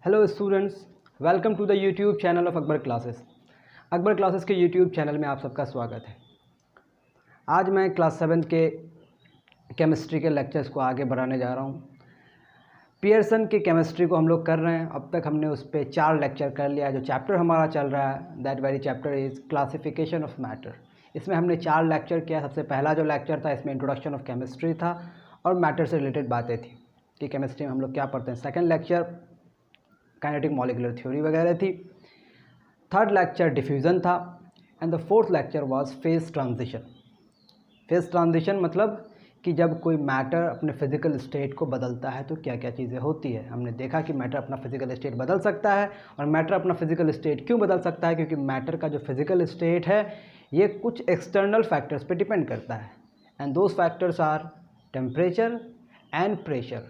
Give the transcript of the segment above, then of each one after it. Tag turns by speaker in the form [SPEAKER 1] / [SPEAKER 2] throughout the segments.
[SPEAKER 1] Hello students, welcome to the YouTube channel of Akbar classes. Akbar classes के YouTube channel में आप सबका स्वागत है। आज मैं क्लास 7 के केमिस्ट्री के लेक्चर्स को आगे बढ़ाने जा रहा हूँ। पियर्सन की केमिस्ट्री को हम लोग कर रहे हैं। अब तक हमने उस पर 4 लेक्चर कर लिया। जो चैप्टर हमारा चल रहा है that very chapter is classification of matter. इसमें हमने 4 लेक्चर किया। सबसे पहला जो लेक्चर था इसमें इंट्रोडक्शन ऑफ केमिस्ट्री था और मैटर से रिलेटेड बातें थी कि केमिस्ट्री में हम लोग क्या पढ़ते हैं। Second lecture kinetic molecular theory वगैरह थी। थर्ड लेक्चर डिफ्यूज़न था and the fourth lecture was phase transition. Phase transition मतलब कि जब कोई मैटर अपने फिजिकल स्टेट को बदलता है तो क्या क्या चीज़ें होती है। हमने देखा कि मैटर अपना फिजिकल स्टेट बदल सकता है। और मैटर अपना फिजिकल स्टेट क्यों बदल सकता है? क्योंकि मैटर का जो फिजिकल स्टेट है ये कुछ एक्सटर्नल फैक्टर्स पे डिपेंड करता है and those factors are temperature and pressure.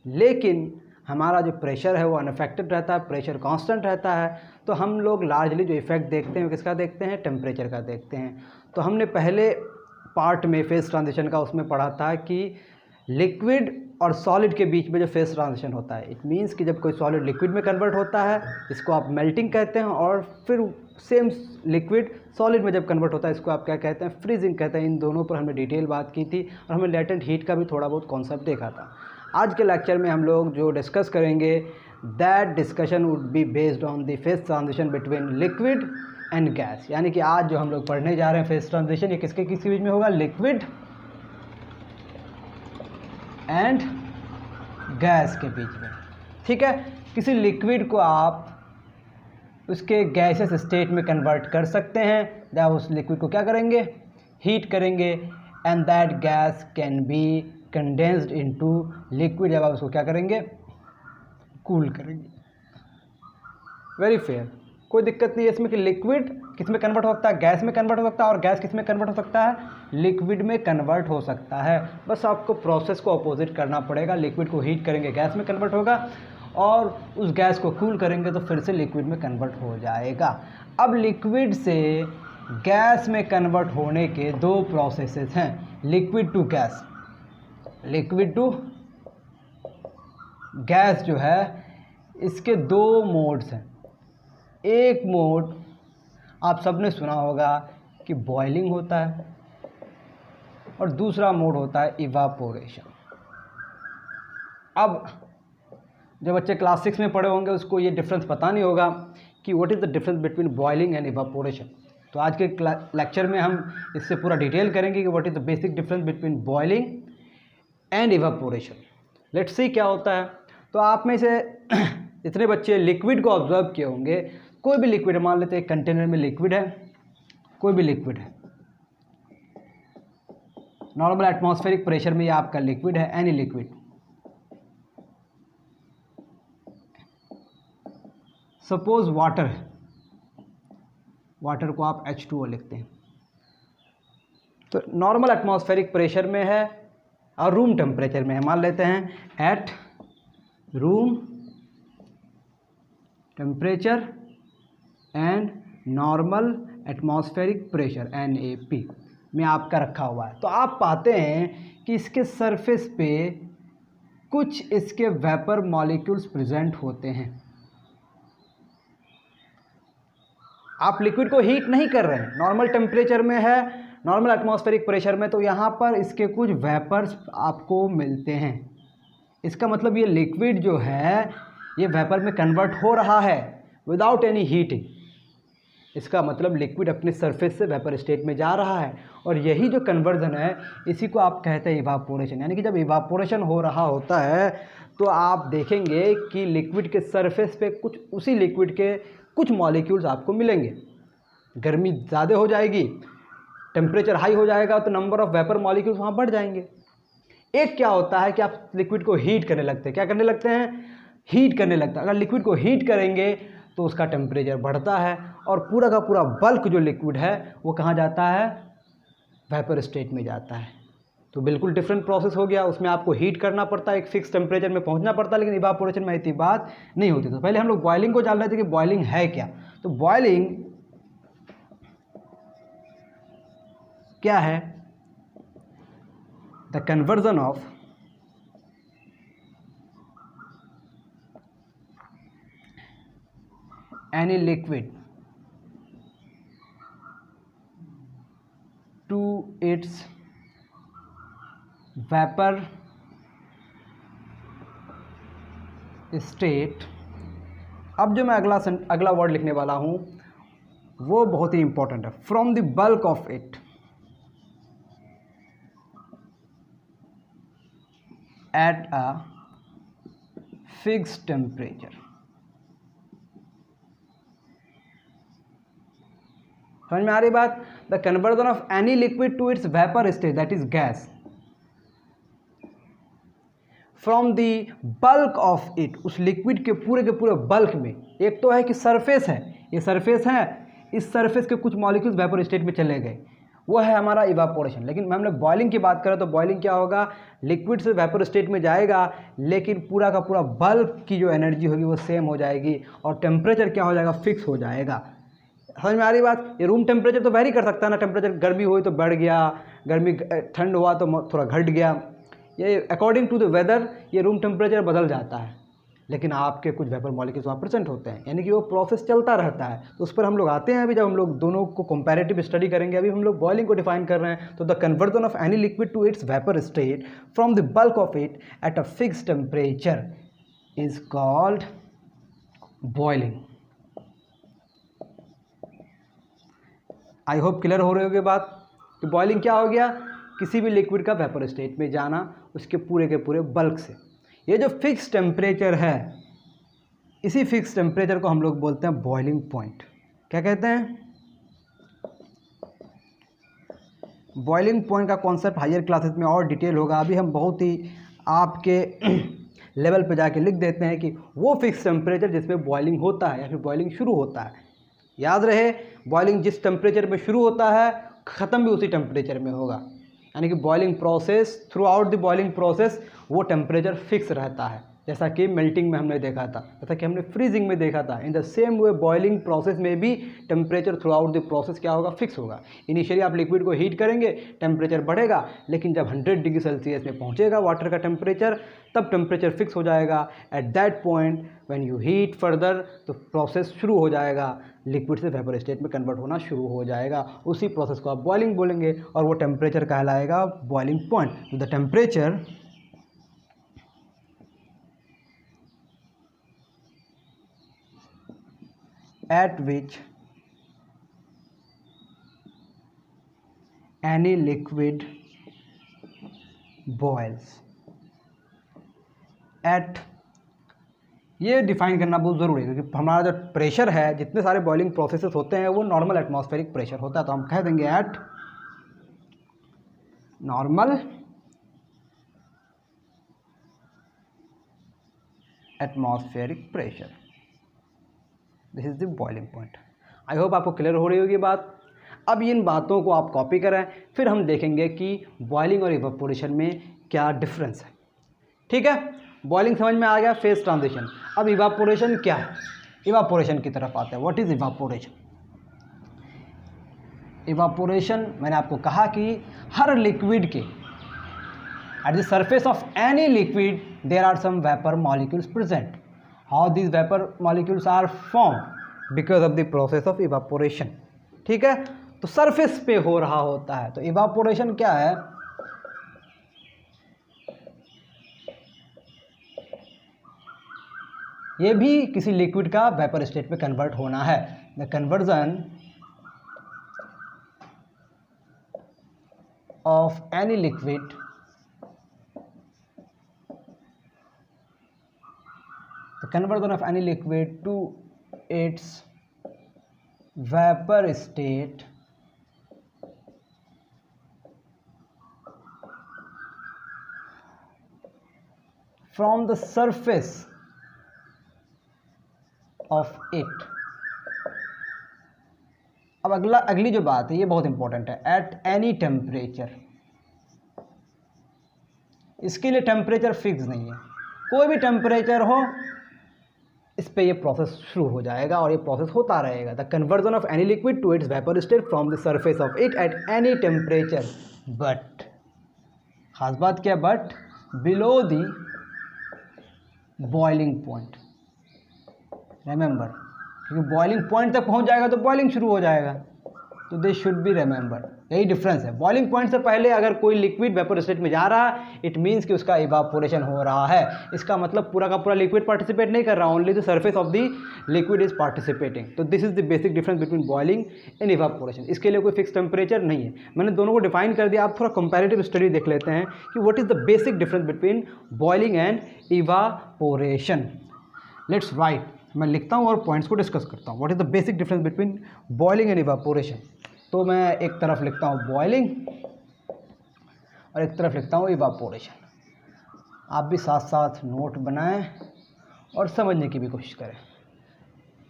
[SPEAKER 1] लेकिन हमारा जो प्रेशर है वो अनअफेक्टेड रहता है, प्रेशर कांस्टेंट रहता है। तो हम लोग लार्जली जो इफेक्ट देखते हैं वो किसका देखते हैं? टेम्परेचर का देखते हैं। तो हमने पहले पार्ट में फेज ट्रांजिशन का उसमें पढ़ा था कि लिक्विड और सॉलिड के बीच में जो फेज ट्रांजिशन होता है, इट मीन्स कि जब कोई सॉलिड लिक्विड में कन्वर्ट होता है इसको आप मेल्टिंग कहते हैं, और फिर सेम लिक्विड सॉलिड में जब कन्वर्ट होता है इसको आप क्या कहते हैं? फ्रीजिंग कहते हैं। इन दोनों पर हमने डिटेल बात की थी और हमने लेटेंट हीट का भी थोड़ा बहुत कॉन्सेप्ट देखा था। आज के लेक्चर में हम लोग जो डिस्कस करेंगे that discussion would be based on the phase transition between liquid and gas. यानी कि आज जो हम लोग पढ़ने जा रहे हैं फेज ट्रांजिशन, ये किसके बीच में होगा? लिक्विड एंड गैस के बीच में। ठीक है। किसी लिक्विड को आप उसके गैसेस स्टेट में कन्वर्ट कर सकते हैं। जब उस लिक्विड को क्या करेंगे? हीट करेंगे and that gas can be condensed into liquid. जब आप उसको क्या करेंगे? कूल करेंगे। वेरी फेयर, कोई दिक्कत नहीं है इसमें कि लिक्विड किस में कन्वर्ट हो सकता है? गैस में कन्वर्ट हो सकता है। और गैस किस में कन्वर्ट हो सकता है? लिक्विड में कन्वर्ट हो सकता है। बस आपको प्रोसेस को अपोजिट करना पड़ेगा। लिक्विड को हीट करेंगे गैस में कन्वर्ट होगा, और उस गैस को कूल करेंगे तो फिर से लिक्विड में कन्वर्ट हो जाएगा। अब लिक्विड से गैस में कन्वर्ट होने के 2 प्रोसेसेस हैं, liquid to gas. Liquid to gas जो है इसके 2 मोड्स हैं। एक मोड आप सबने सुना होगा कि बॉइलिंग होता है, और दूसरा मोड होता है इवापोरेशन। अब जो बच्चे क्लास 6 में पढ़े होंगे उसको ये डिफरेंस पता नहीं होगा कि what is the difference between boiling and evaporation. तो आज के लेक्चर में हम इससे पूरा डिटेल करेंगे कि what is the basic difference between boiling and evaporation. Let's see क्या होता है। तो आप में से इतने बच्चे लिक्विड को ऑब्जर्व किए होंगे। कोई भी लिक्विड, मान लेते हैं कंटेनर में लिक्विड है, कोई भी लिक्विड है, नॉर्मल एटमॉस्फेरिक प्रेशर में ये आपका लिक्विड है, एनी लिक्विड। सपोज वाटर है, वाटर को आप H2O लिखते हैं। तो नॉर्मल एटमॉस्फेरिक प्रेशर में है और रूम टेम्परेचर में है। मान लेते हैं at room temperature and normal atmospheric pressure NAP में आपका रखा हुआ है। तो आप पाते हैं कि इसके सरफेस पे कुछ इसके वेपर मॉलिक्यूल्स प्रेजेंट होते हैं। आप लिक्विड को हीट नहीं कर रहे हैं, नॉर्मल टेम्परेचर में है, नॉर्मल एटमॉस्फेरिक प्रेशर में, तो यहाँ पर इसके कुछ वेपर्स आपको मिलते हैं। इसका मतलब ये लिक्विड जो है ये वेपर में कन्वर्ट हो रहा है विदाउट एनी हीटिंग। इसका मतलब लिक्विड अपने सरफेस से वेपर स्टेट में जा रहा है, और यही जो कन्वर्जन है इसी को आप कहते हैं इवापोरेशन। यानी कि जब इवापोरेशन हो रहा होता है तो आप देखेंगे कि लिक्विड के सरफेस पे कुछ उसी लिक्विड के कुछ मॉलिक्यूल्स आपको मिलेंगे। गर्मी ज़्यादा हो जाएगी, टेम्परेचर हाई हो जाएगा, तो नंबर ऑफ वेपर मॉलिक्यूल्स वहाँ बढ़ जाएंगे। एक क्या होता है कि आप लिक्विड को हीट करने लगते हैं। क्या करने लगते हैं? हीट करने लगता है। अगर लिक्विड को हीट करेंगे तो उसका टेम्परेचर बढ़ता है, और पूरा का पूरा बल्क जो लिक्विड है वो कहाँ जाता है? वेपर स्टेट में जाता है। तो बिल्कुल डिफरेंट प्रोसेस हो गया। उसमें आपको हीट करना पड़ता है, एक फिक्स टेम्परेचर में पहुंचना पड़ता है, लेकिन इवापोरेशन में इतनी बात नहीं होती। तो पहले हम लोग बॉइलिंग को जान रहे थे कि बॉइलिंग है क्या। तो बॉइलिंग क्या है? The conversion of any liquid to its vapor state। अब जो मैं अगला वर्ड लिखने वाला हूँ वो बहुत ही इंपॉर्टेंट है। From the bulk of it at a fixed temperature. समझ में आ रही बात? The conversion of any liquid to its vapour stage that is gas from the bulk of it, उस लिक्विड के पूरे बल्क में। एक तो है कि सरफेस है, ये सरफेस है, इस सरफेस के कुछ मॉलिक्यूल्स वेपर स्टेट में चले गए, वो है हमारा इवापोरेशन। लेकिन हम लोग बॉइलिंग की बात करें तो बॉइलिंग क्या होगा, लिक्विड से वेपर स्टेट में जाएगा लेकिन पूरा का पूरा बल्क की जो एनर्जी होगी वो सेम हो जाएगी और टेम्परेचर क्या हो जाएगा, फिक्स हो जाएगा। समझ में आ रही बात? ये रूम टेम्परेचर तो वेरी कर सकता है ना, टेम्परेचर गर्मी हुई तो बढ़ गया, गर्मी ठंड हुआ तो थोड़ा घट गया, ये अकॉर्डिंग टू द वेदर ये रूम टेम्परेचर बदल जाता है। लेकिन आपके कुछ वेपर मॉलिक्यूल्स वहाँ प्रेजेंट होते हैं, यानी कि वो प्रोसेस चलता रहता है। तो उस पर हम लोग आते हैं अभी, जब हम लोग दोनों को कंपैरेटिव स्टडी करेंगे। अभी हम लोग बॉइलिंग को डिफाइन कर रहे हैं। तो the conversion of any liquid to its vapour state from the bulk of it at a fixed temperature is called boiling. I hope clear हो रही होगी बात। तो बॉइलिंग क्या हो गया, किसी भी लिक्विड का वेपर स्टेट में जाना उसके पूरे के पूरे बल्क से। ये जो फिक्स टेम्परेचर है, इसी फिक्स टेम्परेचर को हम लोग बोलते हैं बॉइलिंग पॉइंट। क्या कहते हैं? बॉइलिंग पॉइंट का कॉन्सेप्ट हायर क्लासेस में और डिटेल होगा। अभी हम बहुत ही आपके लेवल पे जाके लिख देते हैं कि वो फिक्स टेम्परेचर जिसमें बॉइलिंग होता है या फिर बॉइलिंग शुरू होता है। याद रहे, बॉइलिंग जिस टेम्परेचर पे शुरू होता है ख़त्म भी उसी टेम्परेचर में होगा, यानी कि boiling process, through out the boiling process वो टेम्परेचर फिक्स रहता है। जैसा कि मेल्टिंग में हमने देखा था, जैसा कि हमने फ्रीजिंग में देखा था। In the same way boiling process में भी temperature through out the process क्या होगा, फिक्स होगा। इनिशियली आप लिक्विड को हीट करेंगे, टेम्परेचर बढ़ेगा, लेकिन जब 100 डिग्री सेल्सियस में पहुंचेगा वाटर का टेम्परेचर, तब टेम्परेचर फिक्स हो जाएगा। At that point when you heat further, तो प्रोसेस शुरू हो जाएगा, लिक्विड से वेपर स्टेट में कन्वर्ट होना शुरू हो जाएगा। उसी प्रोसेस को आप बॉइलिंग बोलेंगे और वो टेम्परेचर कहलाएगा boiling point. The temperature at which any liquid boils at, ये डिफाइन करना बहुत ज़रूरी है क्योंकि हमारा जो प्रेशर है, जितने सारे बॉइलिंग प्रोसेसेस होते हैं वो नॉर्मल एटमॉस्फेरिक प्रेशर होता है। तो हम कह देंगे eight normal atmospheric pressure, this is the boiling point. I hope आपको क्लियर हो रही होगी बात। अब इन बातों को आप कॉपी करें, फिर हम देखेंगे कि बॉइलिंग और इवापोरेशन में क्या डिफरेंस है। ठीक है, बॉइलिंग समझ में आ गया, फेज ट्रांजिशन। अब इवापोरेशन क्या है, इवापोरेशन की तरफ आते हैं। What is evaporation? इवापोरेशन, मैंने आपको कहा कि हर लिक्विड के at the surface of any liquid there are some vapour molecules present. How these vapor molecules are formed because of the process of evaporation। ठीक है, तो सरफेस पे हो रहा होता है। तो इवापोरेशन क्या है, ये भी किसी लिक्विड का वेपर स्टेट में कन्वर्ट होना है। The conversion of any liquid conversion of any liquid to its vapor state from the surface of it। अब अगली जो बात है ये बहुत इंपॉर्टेंट है, एट एनी टेम्परेचर। इसके लिए टेम्परेचर फिक्स नहीं है, कोई भी टेम्परेचर हो इस पे ये प्रोसेस शुरू हो जाएगा और ये प्रोसेस होता रहेगा। The conversion of any liquid to its vapour state from the surface of it at any temperature, but खास बात क्या, but below the boiling point. Remember, क्योंकि बॉइलिंग पॉइंट तक पहुंच जाएगा तो बॉइलिंग शुरू हो जाएगा। तो दिस शुड बी रिमेंबर, यही डिफरेंस है। बॉइलिंग पॉइंट से पहले अगर कोई लिक्विड वेपर स्टेट में जा रहा है, इट मीन्स कि उसका इवापोरेशन हो रहा है। इसका मतलब पूरा का पूरा लिक्विड पार्टिसिपेट नहीं कर रहा, only the surface of the liquid is participating. तो this is the basic difference between boiling and evaporation. इसके लिए कोई फिक्स टेम्परेचर नहीं है, मैंने दोनों को डिफाइन कर दिया। आप थोड़ा कंपैरेटिव स्टडी देख लेते हैं कि what is the basic difference between boiling and evaporation. Let's write, मैं लिखता हूँ और पॉइंट्स को डिस्कस करता हूँ। What is the basic difference between boiling and evaporation. तो मैं एक तरफ लिखता हूँ बॉइलिंग और एक तरफ लिखता हूँ इवापोरेशन। आप भी साथ साथ नोट बनाएं और समझने की भी कोशिश करें।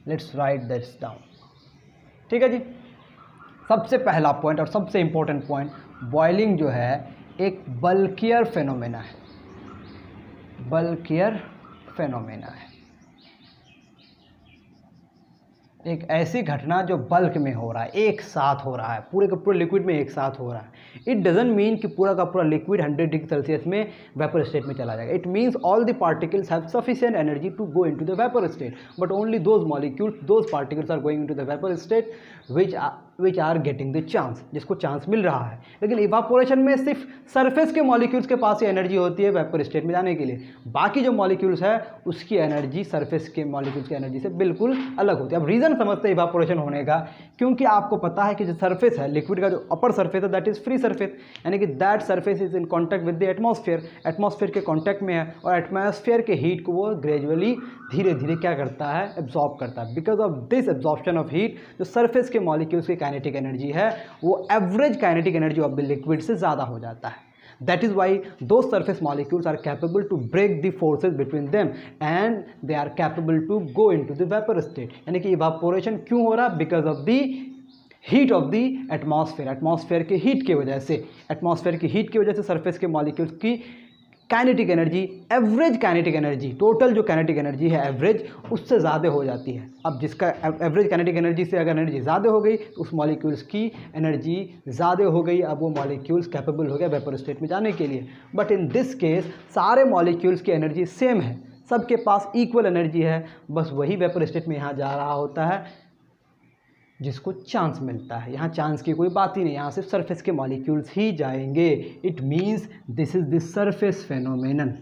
[SPEAKER 1] Let's write this down. ठीक है जी। सबसे पहला पॉइंट और सबसे इंपॉर्टेंट पॉइंट, बॉइलिंग जो है एक बल्कियर फेनोमेना है। बल्कियर फेनोमेना है, एक ऐसी घटना जो बल्क में हो रहा है, एक साथ हो रहा है, पूरे का पूरा लिक्विड में एक साथ हो रहा है। इट डजंट मीन कि पूरा का पूरा लिक्विड 100 डिग्री सेल्सियस में वेपर स्टेट में चला जाएगा। It means all the particles have sufficient energy to go into the vapour state, but only those molecules, those particles are going into the vapour state which are getting the chance, जिसको chance मिल रहा है। लेकिन evaporation में सिर्फ surface के molecules के पास ही energy होती है वेपर स्टेट में जाने के लिए। बाकी जो मॉलिक्यूल्स है उसकी एनर्जी सरफेस के मॉलिक्यूल्स की एनर्जी से बिल्कुल अलग होती है। अब रीज़न समझते हैं इवापोरेशन होने का, क्योंकि आपको पता है कि जो सरफेस है लिक्विड का, जो अपर सरफेस है दैट इज फ्री सरफेस, यानी कि that surface is in contact with the atmosphere, atmosphere के कॉन्टैक्ट में है और एटमॉस्फेयर के हीट को वो ग्रेजुअली धीरे धीरे क्या करता है, एब्जॉर्ब करता है। Because of this absorption of heat, जो सरफेस के मॉलिक्यूल्स की काइनेटिक एनर्जी है वो average kinetic energy of the liquid से ज़्यादा हो जाता है। That is why those surface molecules are capable to break the forces between them and they are capable to go into the vapor state। यानी कि evaporation क्यों हो रहा? Because of the heat of the atmosphere, atmosphere के heat की वजह से, atmosphere की heat की वजह से surface के molecules की kinetic energy, average kinetic energy, total जो काइनेटिक एनर्जी है एवरेज, उससे ज़्यादा हो जाती है। अब जिसका एवरेज काइनेटिक एनर्जी से अगर एनर्जी ज़्यादा हो गई तो उस मॉलिक्यूल्स की एनर्जी ज़्यादा हो गई, अब वो मॉलिक्यूल्स कैपेबल हो गया वेपर स्टेट में जाने के लिए। बट इन दिस केस सारे मॉलिक्यूल्स की एनर्जी सेम है, सबके पास इक्वल एनर्जी है, बस वही वेपर स्टेट में यहाँ जा रहा होता है जिसको चांस मिलता है। यहाँ चांस की कोई बात ही नहीं, यहाँ सिर्फ सरफेस के मॉलिक्यूल्स ही जाएंगे। It means this is the surface phenomenon.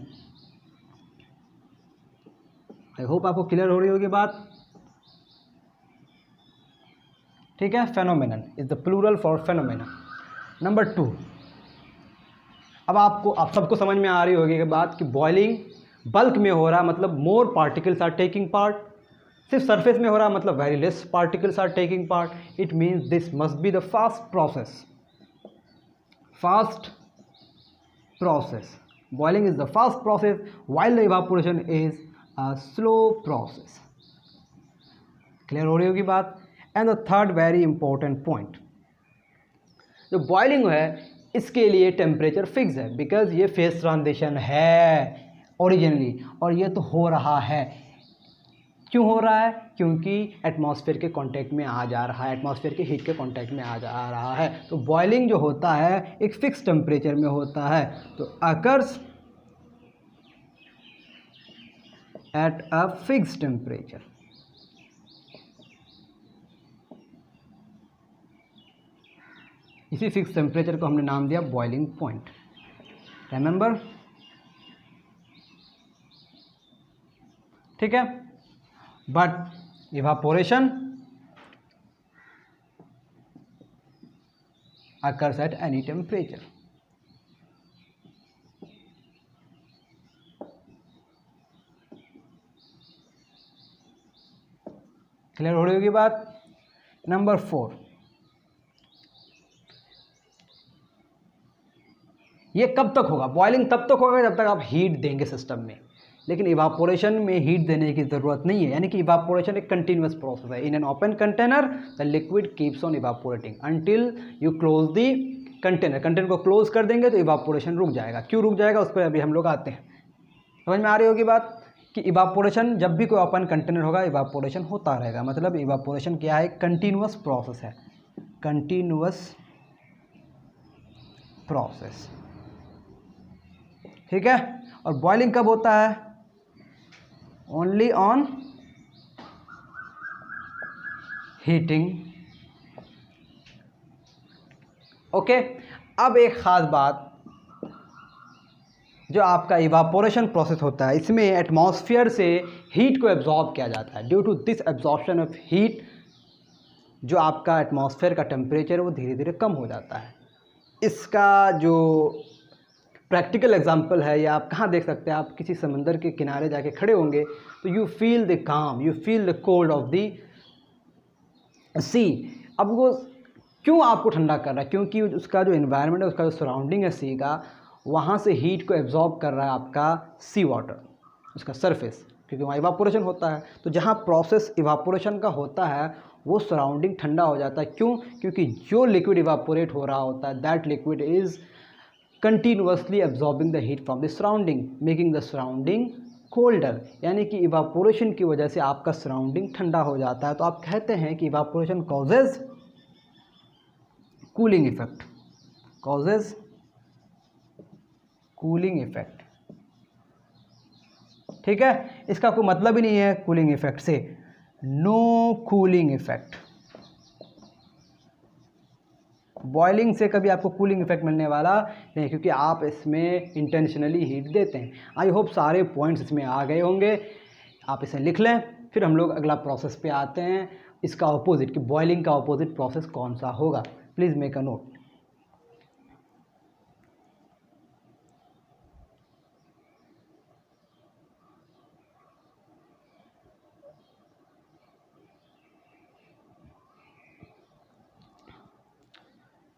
[SPEAKER 1] I hope आपको क्लियर हो रही होगी बात। ठीक है, phenomenon is the plural for phenomena. Number 2, अब आप सबको समझ में आ रही होगी कि बात कि बॉइलिंग बल्क में हो रहा मतलब more particles are taking part, सिर्फ सरफेस में हो रहा मतलब very less particles are taking part. It means this must be the fast process. Fast process, boiling is the fast process while the evaporation is a slow process। Clear हो रही होगी बात। And the third very important point, जो boiling है इसके लिए temperature fix है, because ये फेज ट्रांजिशन है ओरिजिनली और ये तो हो रहा है। क्यों हो रहा है? क्योंकि एटमॉस्फेयर के कांटेक्ट में आ जा रहा है, एटमॉस्फेयर के हीट के कांटेक्ट में आ जा रहा है। तो बॉइलिंग जो होता है एक फिक्स टेम्परेचर में होता है, तो occurs at a fix temperature. इसी फिक्स टेम्परेचर को हमने नाम दिया बॉइलिंग पॉइंट। रिमेंबर? ठीक है। But evaporation occurs at any temperature। Clear हो रही होगी बात। नंबर 4, ये कब तक होगा? बॉइलिंग तब तक होगा जब तक आप हीट देंगे सिस्टम में, लेकिन इवापोरेशन में हीट देने की ज़रूरत नहीं है। यानी कि इवापोरेशन एक कंटिन्यूअस प्रोसेस है। In an open container the liquid keeps on evaporating until you close the container. Container को क्लोज कर देंगे तो इवापोरेशन रुक जाएगा। क्यों रुक जाएगा उस पर अभी हम लोग आते हैं। समझ में आ रही होगी बात कि इवापोरेशन जब भी कोई ओपन कंटेनर होगा इवापोरेशन होता रहेगा। मतलब इवापोरेशन क्या है? कंटिन्यूअस प्रोसेस है, कंटिन्यूअस प्रोसेस। ठीक है। और बॉइलिंग कब होता है? Only on heating. ओके, अब एक ख़ास बात, जो आपका इवापोरेशन प्रोसेस होता है, इसमें एटमॉस्फेयर से हीट को एब्जॉर्ब किया जाता है। Due to this absorption of heat, जो आपका एटमॉस्फेयर का टेम्परेचर है वो धीरे धीरे कम हो जाता है। इसका जो प्रैक्टिकल एग्जांपल है, या आप कहाँ देख सकते हैं, आप किसी समंदर के किनारे जाके खड़े होंगे तो you feel the calm, you feel the cold of the sea. अब वो क्यों आपको ठंडा कर रहा है? क्योंकि उसका जो इन्वायरमेंट है, उसका जो सराउंडिंग है सी का, वहाँ से हीट को एब्जॉर्ब कर रहा है आपका सी वाटर, उसका सरफेस, क्योंकि वहाँ इवापोरेशन होता है। तो जहाँ प्रोसेस इवापोरेशन का होता है वो सराउंडिंग ठंडा हो जाता है। क्यों? क्योंकि जो लिक्विड इवापोरेट हो रहा होता है, that liquid is continuously absorbing the heat from the surrounding, making the surrounding colder. यानी कि इवापोरेशन की वजह से आपका सराउंडिंग ठंडा हो जाता है। तो आप कहते हैं कि evaporation causes cooling effect, causes cooling effect. ठीक है, इसका कोई मतलब ही नहीं है कूलिंग इफेक्ट से, नो कूलिंग इफेक्ट। बॉइलिंग से कभी आपको कूलिंग इफेक्ट मिलने वाला नहीं, क्योंकि आप इसमें इंटेंशनली हीट देते हैं। आई होप सारे पॉइंट्स इसमें आ गए होंगे, आप इसे लिख लें। फिर हम लोग अगला प्रोसेस पे आते हैं, इसका ऑपोजिट, कि बॉइलिंग का ऑपोजिट प्रोसेस कौन सा होगा। Please make a note.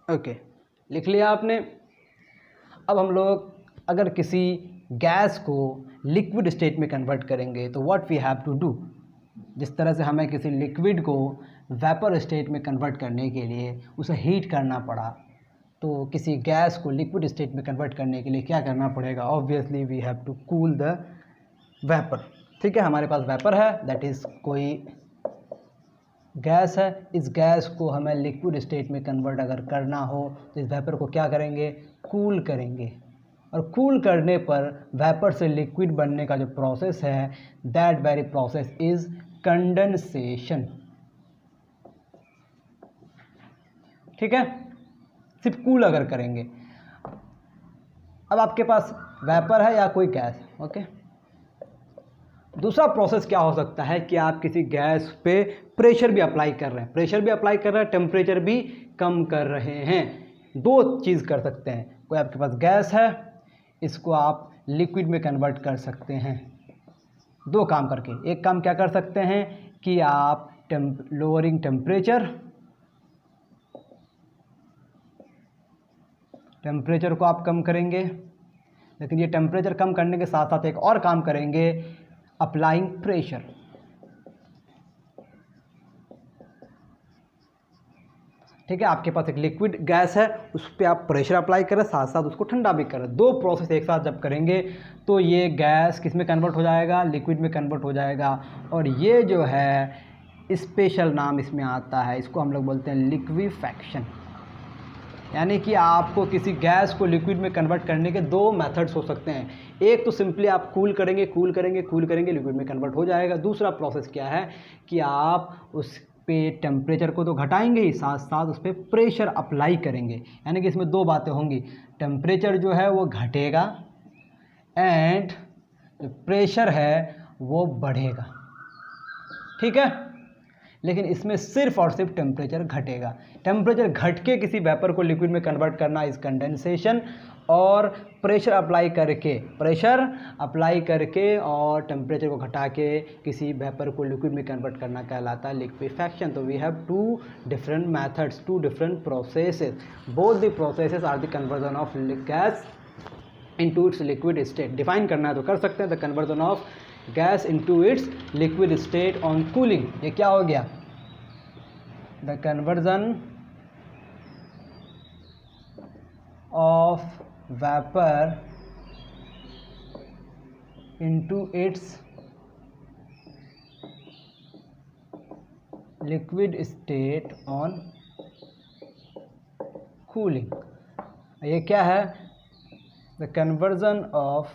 [SPEAKER 1] Okay, लिख लिया आपने। अब हम लोग अगर किसी गैस को लिक्विड स्टेट में कन्वर्ट करेंगे तो what we have to do. जिस तरह से हमें किसी लिक्विड को वेपर स्टेट में कन्वर्ट करने के लिए उसे हीट करना पड़ा, तो किसी गैस को लिक्विड स्टेट में कन्वर्ट करने के लिए क्या करना पड़ेगा? Obviously we have to cool the vapour. ठीक है, हमारे पास वेपर है, दैट इज़ कोई गैस है। इस गैस को हमें लिक्विड स्टेट में कन्वर्ट अगर करना हो तो इस वेपर को क्या करेंगे? कूल करेंगे। और कूल करने पर वेपर से लिक्विड बनने का जो प्रोसेस है, that very process is condensation. ठीक है, सिर्फ कूल अगर करेंगे। अब आपके पास वेपर है या कोई गैस, ओके। दूसरा प्रोसेस क्या हो सकता है कि आप किसी गैस पे प्रेशर भी अप्लाई कर रहे हैं, प्रेशर भी अप्लाई कर रहे हैं, टेम्परेचर भी कम कर रहे हैं। दो चीज़ कर सकते हैं। कोई आपके पास गैस है, इसको आप लिक्विड में कन्वर्ट कर सकते हैं दो काम करके। एक काम क्या कर सकते हैं कि आप लोअरिंग टेम्परेचर को आप कम करेंगे, लेकिन ये टेम्परेचर कम करने के साथ साथ एक और काम करेंगे, अप्लाइंग प्रेशर। ठीक है, आपके पास एक लिक्विड गैस है, उस पर आप प्रेशर अप्लाई करें, साथ साथ उसको ठंडा भी करें। दो प्रोसेस एक साथ जब करेंगे तो ये गैस किस में कन्वर्ट हो जाएगा? लिक्विड में कन्वर्ट हो जाएगा। और ये जो है स्पेशल नाम इसमें आता है, इसको हम लोग बोलते हैं लिक्विफैक्शन। यानी कि आपको किसी गैस को लिक्विड में कन्वर्ट करने के दो मेथड्स हो सकते हैं। एक तो सिंपली आप कूल करेंगे, लिक्विड में कन्वर्ट हो जाएगा। दूसरा प्रोसेस क्या है कि आप उस पे टेम्परेचर को तो घटाएंगे ही, साथ साथ उस पर प्रेशर अप्लाई करेंगे। यानी कि इसमें दो बातें होंगी, टेम्परेचर जो है वो घटेगा एंड जो प्रेशर है वो बढ़ेगा। ठीक है, लेकिन इसमें सिर्फ और सिर्फ टेम्परेचर घटेगा। टेम्परेचर घट के किसी वेपर को लिक्विड में कन्वर्ट करना इज कंडेंसेशन, और प्रेशर अप्लाई करके और टेम्परेचर को घटा के किसी वेपर को लिक्विड में कन्वर्ट करना कहलाता है लिक्विफैक्शन। तो we have two different methods, two different processes. Both the processes are the conversion of gas into its liquid state. Define करना है तो कर सकते हैं, the conversion of gas into its liquid state on cooling. ये क्या हो गया? The conversion of vapor into its liquid state on cooling। ये क्या है? the conversion of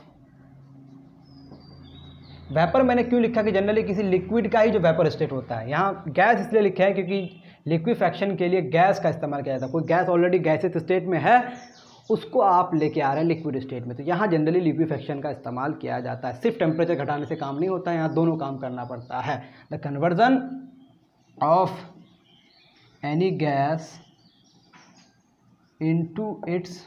[SPEAKER 1] वेपर मैंने क्यों लिखा कि जनरली किसी लिक्विड का ही जो वेपर स्टेट होता है, यहाँ गैस इसलिए लिखा है क्योंकि लिक्विफैक्शन के लिए गैस का इस्तेमाल किया जाता है। कोई गैस ऑलरेडी गैसेस स्टेट में है, उसको आप लेके आ रहे हैं लिक्विड स्टेट में, तो यहाँ जनरली लिक्विफैक्शन का इस्तेमाल किया जाता है। सिर्फ टेम्परेचर घटाने से काम नहीं होता है, यहाँ दोनों काम करना पड़ता है। The conversion of any gas into it's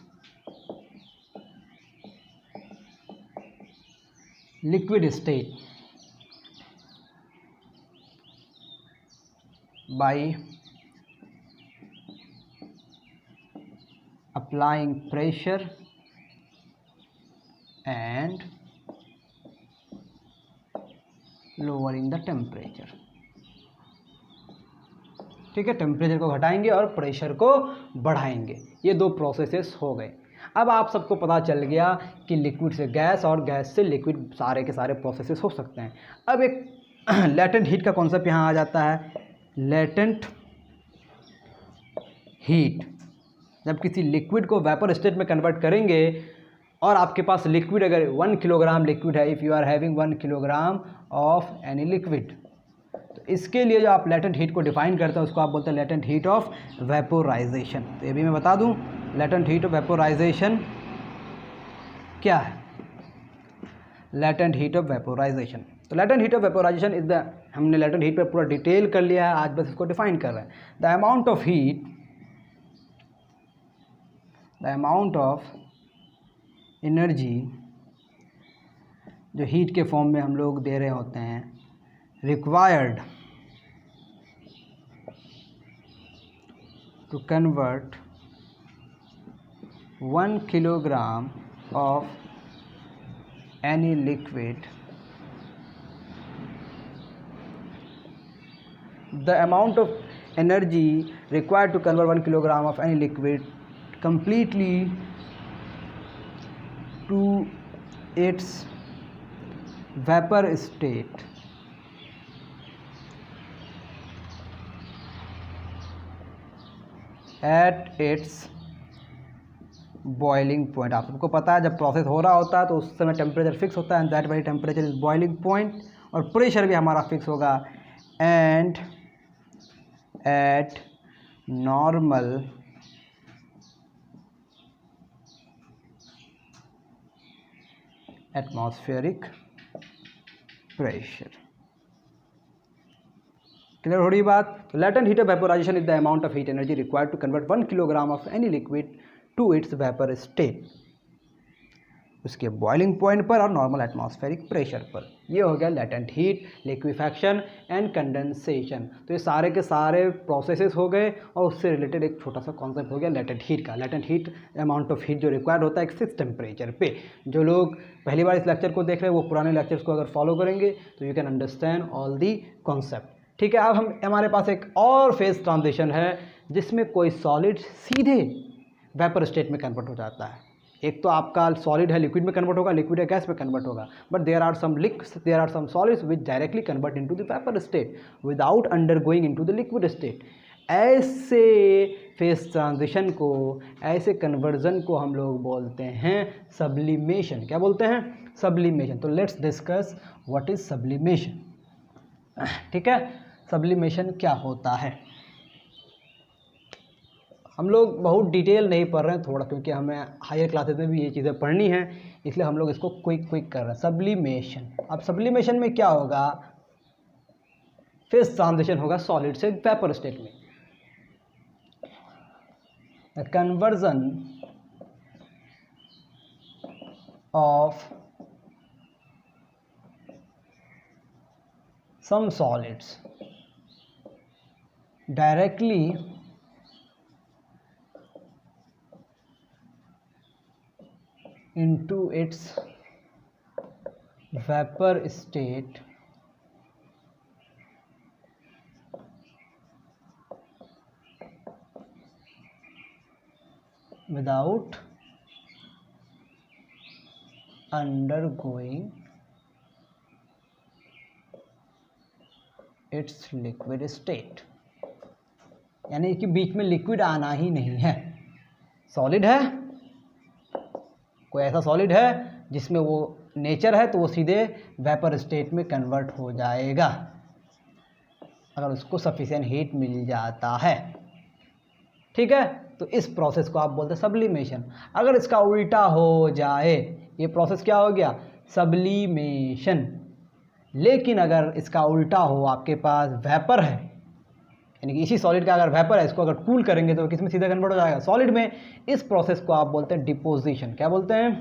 [SPEAKER 1] liquid state by applying pressure and lowering the temperature। ठीक है, टेम्परेचर को घटाएंगे और प्रेशर को बढ़ाएंगे, ये दो प्रोसेसेस हो गए। अब आप सबको पता चल गया कि लिक्विड से गैस और गैस से लिक्विड सारे के सारे प्रोसेसेस हो सकते हैं। अब एक लेटेंट हीट का कॉन्सेप्ट यहाँ आ जाता है। लेटेंट हीट, जब किसी लिक्विड को वेपर स्टेट में कन्वर्ट करेंगे और आपके पास लिक्विड अगर 1 किलोग्राम लिक्विड है, if you are having 1 kilogram of any liquid, तो इसके लिए जो आप लेटेंट हीट को डिफाइन करते हैं उसको आप बोलते हैं लेटेंट हीट ऑफ वेपोराइजेशन। तो ये भी मैं बता दूं, लेटेंट हीट ऑफ वेपोराइजेशन क्या है? लेटेंट हीट ऑफ वेपोराइजेशन, तो latent heat of vaporisation is the, हमने लेटेंट हीट पर पूरा डिटेल कर लिया है, आज बस इसको डिफाइन कर रहे हैं। The amount of heat, the amount of energy जो हीट के फॉर्म में हम लोग दे रहे होते हैं, required to convert 1 kilogram of any liquid, the amount of energy required to convert 1 kilogram of any liquid completely to its vapor state at its boiling point. आप सबको पता है जब प्रोसेस हो रहा होता है तो उस समय टेम्परेचर फिक्स होता है, and that very temperature is boiling point, और प्रेशर भी हमारा फिक्स होगा। And at normal atmospheric pressure. Clear हो रही बात? Latent heat of vaporisation is the amount of heat energy required to convert 1 kilogram of any liquid to its vapour state, उसके boiling point पर और normal atmospheric pressure पर। ये हो गया latent heat, liquefaction and condensation. तो ये सारे के सारे प्रोसेसेस हो गए और उससे रिलेटेड एक छोटा सा कॉन्सेप्ट हो गया लेटेंट हीट का। Latent heat amount of heat जो रिक्वायर्ड होता है एक फिक्स टेम्परेचर पे। जो लोग पहली बार इस लेक्चर को देख रहे हैं वो पुराने लेक्चर्स को अगर फॉलो करेंगे तो you can understand all the concept. ठीक है, अब हमारे पास एक और फेज ट्रांजिशन है जिसमें कोई सॉलिड सीधे वेपर स्टेट में कन्वर्ट हो जाता है। एक तो आपका सॉलिड है लिक्विड में कन्वर्ट होगा, लिक्विड है गैस में कन्वर्ट होगा, but there are some solids which directly convert into the vapour state without undergoing into the liquid state. ऐसे फेज ट्रांजिशन को, ऐसे कन्वर्जन को हम लोग बोलते हैं सब्लिमेशन। क्या बोलते हैं? सब्लिमेशन। तो let's discuss what is sublimation. ठीक है, सब्लिमेशन क्या होता है? हम लोग बहुत डिटेल नहीं पढ़ रहे हैं थोड़ा, क्योंकि हमें हायर क्लासेस में भी ये चीज़ें पढ़नी है, इसलिए हम लोग इसको क्विक कर रहे हैं। सब्लिमेशन, अब सब्लिमेशन में क्या होगा? फेज ट्रांजिशन होगा सॉलिड से वेपर स्टेट में। The conversion of some solids directly into its vapor state without undergoing it's liquid state, यानी कि बीच में लिक्विड आना ही नहीं है। सॉलिड है, कोई ऐसा सॉलिड है जिसमें वो नेचर है तो वो सीधे वेपर स्टेट में कन्वर्ट हो जाएगा अगर उसको सफिशिएंट हीट मिल जाता है। ठीक है, तो इस प्रोसेस को आप बोलते हैं सब्लिमेशन। अगर इसका उल्टा हो जाए, ये प्रोसेस क्या हो गया, सब्लिमेशन। लेकिन अगर इसका उल्टा हो, आपके पास वेपर है, यानी कि इसी सॉलिड का अगर वेपर है, इसको अगर कूल करेंगे तो किस में सीधा कन्वर्ट हो जाएगा, सॉलिड में। इस प्रोसेस को आप बोलते हैं डिपोजिशन। क्या बोलते हैं,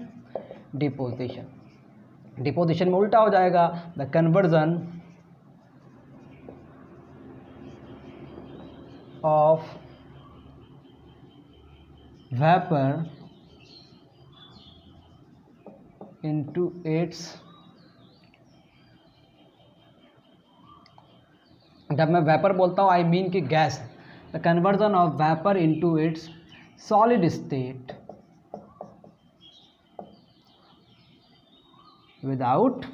[SPEAKER 1] डिपोजिशन। डिपोजिशन में उल्टा हो जाएगा, the conversion of vapour into its, जब मैं वेपर बोलता हूँ आई मीन कि gas, the conversion of vapour into its solid state without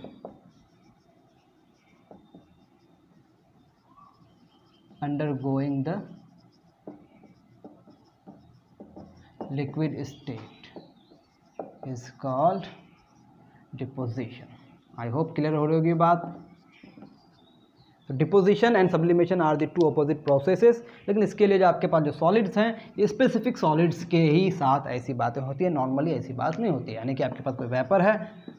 [SPEAKER 1] undergoing the liquid state is called deposition. I hope clear हो रही होगी बात। तो deposition and sublimation are the two opposite processes. लेकिन इसके लिए जो आपके पास जो सॉलिड्स हैं, ये स्पेसिफिक सॉलिड्स के ही साथ ऐसी बातें होती हैं, नॉर्मली ऐसी बात नहीं होती है। यानी कि आपके पास कोई वेपर है,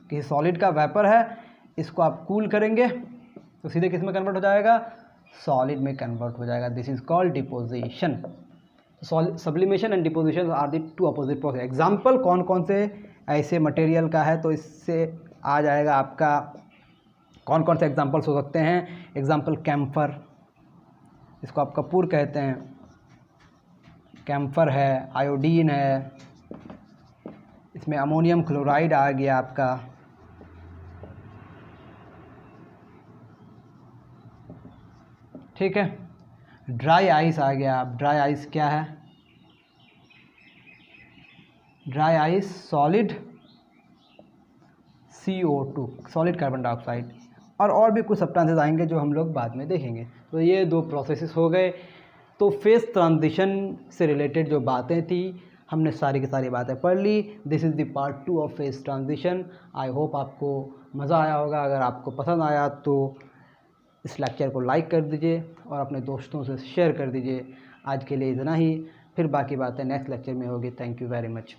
[SPEAKER 1] किसी सॉलिड का वेपर है, इसको आप कूल करेंगे तो सीधे किस में कन्वर्ट हो जाएगा, सॉलिड में कन्वर्ट हो जाएगा। This is called deposition. Sublimation and deposition are the two opposite process. Example कौन कौन से ऐसे मटेरियल का है, तो इससे आ जाएगा आपका कौन कौन से एग्जाम्पल्स हो सकते हैं। एग्जाम्पल कैम्फर, इसको आप कपूर कहते हैं, कैम्फर है, आयोडीन है, इसमें अमोनियम क्लोराइड आ गया आपका, ठीक है। ड्राई आइस आ गया। ड्राई आइस क्या है, dry ice solid CO2, solid carbon dioxide, और भी कुछ सब्सटेंसेस आएंगे जो हम लोग बाद में देखेंगे। तो ये दो प्रोसेसेस हो गए। तो फेस ट्रांजिशन से रिलेटेड जो बातें थी हमने सारी की सारी बातें पढ़ ली। This is the part 2 of phase transition. I hope आपको मज़ा आया होगा। अगर आपको पसंद आया तो इस लेक्चर को लाइक कर दीजिए और अपने दोस्तों से शेयर कर दीजिए। आज के लिए इतना ही, फिर बाकी बातें नेक्स्ट लेक्चर में होगी। Thank you very much.